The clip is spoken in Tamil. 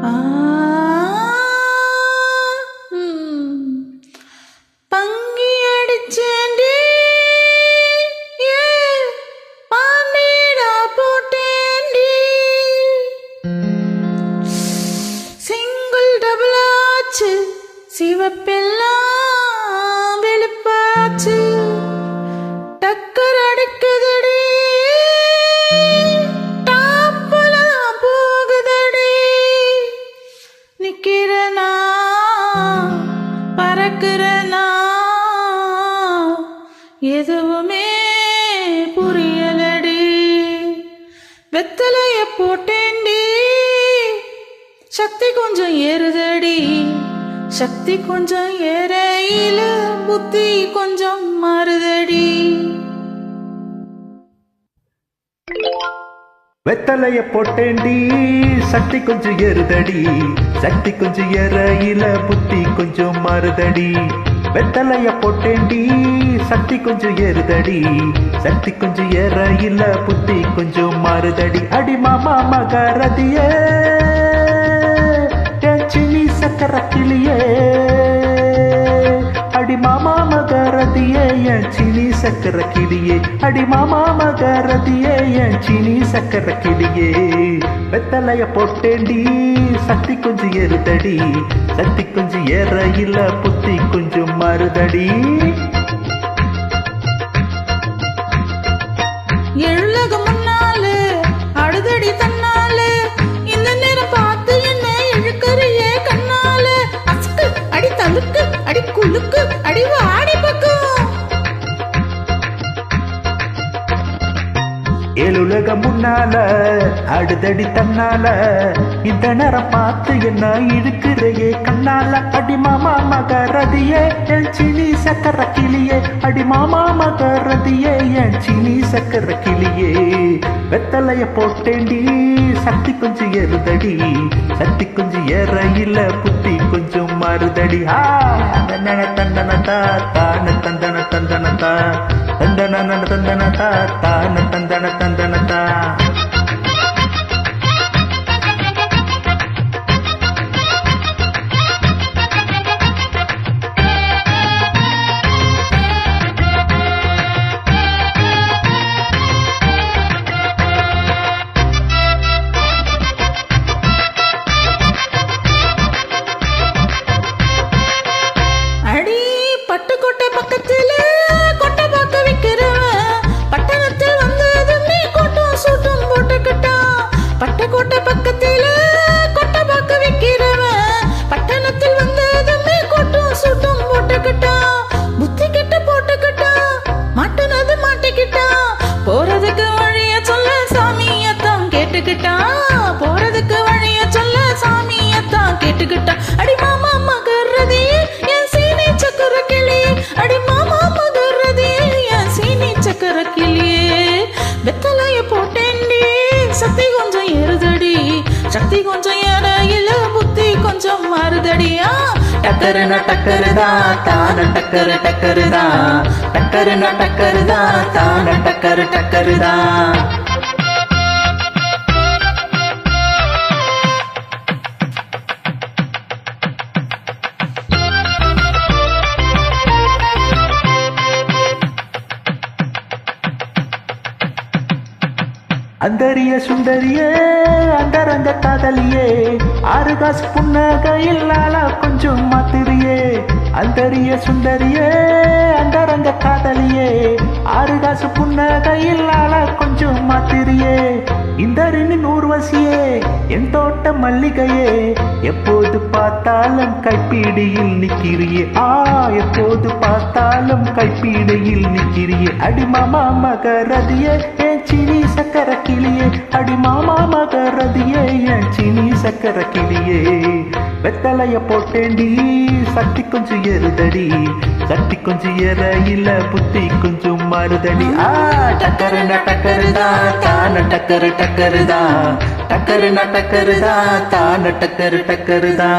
ஆ, பங்கி அடிச்சேண்டி பாம்பேடா போட்டேண்டி சிங்கிள் டபுள் ஆச்சு சிவப்பெல்லாம் வெளுப்பாச்சு டக்கர் அடிக்குதடி டாப்பெல்லாம் போகுதடி நிக்கிறனா பறக்கிறனா எதுவுமே புரியலடி வெத்தலைய போட்டேண்டி சக்தி கொஞ்சம் ஏறுதடி சக்தி கொஞ்சம் ஏறையில புத்தி கொஞ்சம் மாறுதடி வெத்தலைய போட்டேண்டி சக்தி கொஞ்சம் ஏறுதடி சக்தி கொஞ்சம் ஏறையில புத்தி கொஞ்சம் மாறுதடி வெத்தலைய போட்டேண்டி சக்தி கொஞ்சம் ஏறுதடி சக்தி கொஞ்சம் ஏறையில புத்தி கொஞ்சம் மாறுதடி அடி மாமா மகரதியே சினி சக்கர கிளியே அடி மாமா மகரதியே என் சினி சக்கர கிளியே அடி மாமா மகரதியே என் சினி சக்கர கிளியே வெத்தலைய போட்டேண்டி சக்தி கொஞ்சம் ஏறுதடி சக்தி கொஞ்சம் ஏறையில புத்தி கொஞ்சம் மாறுதடி எழுலகம் முன்னாலு அடுதடி தன்னாலு இந்த நேரம் பார்த்து என்ன இழுக்கறியே கண்ணாலு அசுக்கு அடி தலுக்கு அடி குலுக்கு அடி வாடி பக்கம் ஏழுலகம் முன்னால அடுதடி தன்னால இந்த நேரம் பார்த்து என்ன இழுக்கிறையே கண்ணால அடி மாமா மகரதியே என் சினி சக்கர கிளியே அடி மாமா மகரதியே என் சினி சக்கர கிளியே வெத்தலைய போட்டேண்டி சக்தி கொஞ்சம் ஏறுதடி சக்தி கொஞ்சம் ஏறையில புத்தி கொஞ்சம் மாறுதடி தந்தன தந்தனதா தான தந்தன தந்தனதா தந்தன தந்தனதா தான தந்தன தந்தனதா அடி பட்டுக்கோட்டை பக்கத்துல கொட்டை பார்க்க விக்கிறவன் பட்டணத்தில் வந்ததுமே கோட்டும் சூட்டும் போட்டுக்கிட்டான் பட்டுக்கோட்டை பக்கத்துல கொட்டை பார்க்க விக்கிறவன் பட்டணத்தில் வந்ததுமே கோட்டும் சூட்டும் போட்டுக்கிட்டான் புத்தி கெட்டு போட்டுக்கிட்டான் மாட்டுனது மாட்டிக்கிட்டான் போறதுக்கு வழிய சொல்ல சாமியத்தான் கேட்டுக்கிட்டான் போறதுக்கு வழிய சொல்ல சாமியத்தான் கேட்டுக்கிட்டான் அடி மாமா மகரதியே என் சீனி சக்கர கிளியே அடி மாமா மகரதியே என் சீனி சக்கர கிளியே வெத்தலைய போட்டேண்டி சக்தி கொஞ்சம் ஏறுதடி சக்தி கொஞ்சம் ஏறையில புத்தி கொஞ்சம் மாறுதடியா டக்கருனா டக்கருதா தான டக்கரு டக்கருதா டக்கருனா டக்கருதா தான டக்கரு டக்கருதா அந்தரிய சுந்தரியே அந்தரங்க காதலியே ஆறு காசு புன்னகையில் நாளா கொஞ்சம் மாத்திரியே அந்தரிய சுந்தரியே அந்தரங்க காதலியே ஆறு காசு புன்னகையில் நாளா கொஞ்சம் மாத்திரியே இந்தரின் ஊர்வசியே என் தோட்ட மல்லிகையே எப்போது பார்த்தாலும் கைப்பீடியில் நிக்கிறியே எப்போது பார்த்தாலும் கைப்பீடியில் நிக்கிறியே அடி மாமா மகரதியே என் சினி சக்கர கிளியே அடி மாமா மகரதியே என் சினி சக்கர கிளியே வெத்தலைய போட்டேண்டி சக்தி கொஞ்சம் ஏறுதடி சக்தி கொஞ்சம் ஏறையில புத்தி கொஞ்சம் மாறுதடி டக்கருனா டக்கருதா தான டக்கரு டக்கருதா டக்கருனா டக்கருதா தான டக்கரு டக்கருதா